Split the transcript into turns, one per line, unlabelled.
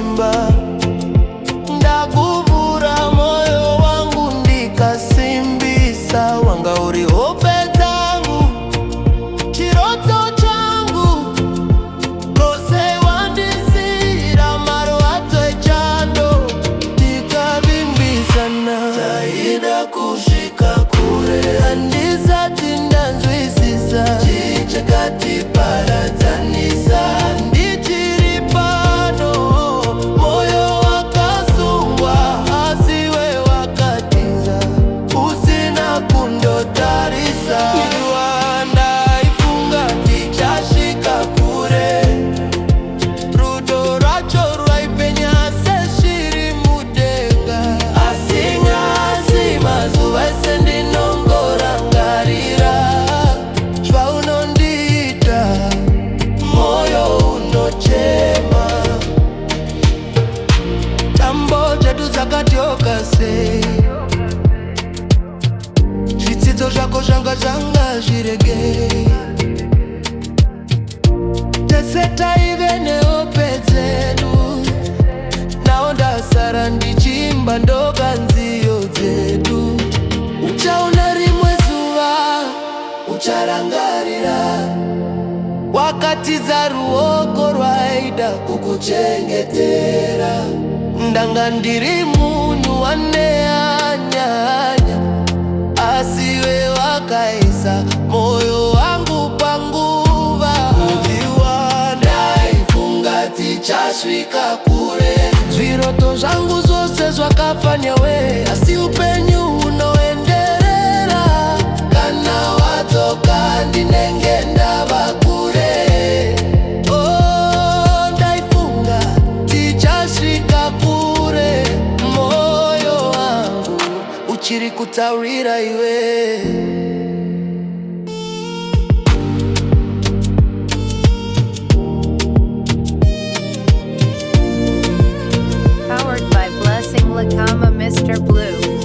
mimba. Ndakuvura moyo wangu ndikasimbisa, wanga uri hope dzangu, chiroto changu, kose wandisira marwadzo echando, tikavimbisana. Taida kusvika kure, handisati ndanzwisisa, chichakatiparadzanisa. Ndichiri pano, moyo wakasungwa, asiwe wakatiza, usina kundotarisa. Iwa ndaifunga tichasvika kure, rudo rwacho rwaipenya seshiri mudenga. Asi nyasi mazuva ese ndinongorangarira zvaunondiita, moyo unochema. Tambo dzedu dzakatyoka sei, zvidzidzo zvako zvanga zviregei. Tese taive nehope dzedu, nawo ndasara ndichimba ndoga nziyo dzedu. Uchaona rimwe zuva, ucharangarira, wakatiza ruoko rwaida kukuchengetera. Ndanga ndiri munhu waneanyanya, asiwe wakaisa moyo wangu panguva. Kuviwa ndaifunga tichasvika kure, zviroto zvangu zvose zvakafa newe, asi upenyu unoenderera. Kana wadzoka ndinenge ndava kure. Oh, ndaifunga tichasvika kure, moyo wangu uchiri kutaurira iwe.
Powered by Blessing Lakama, Mr. Blue.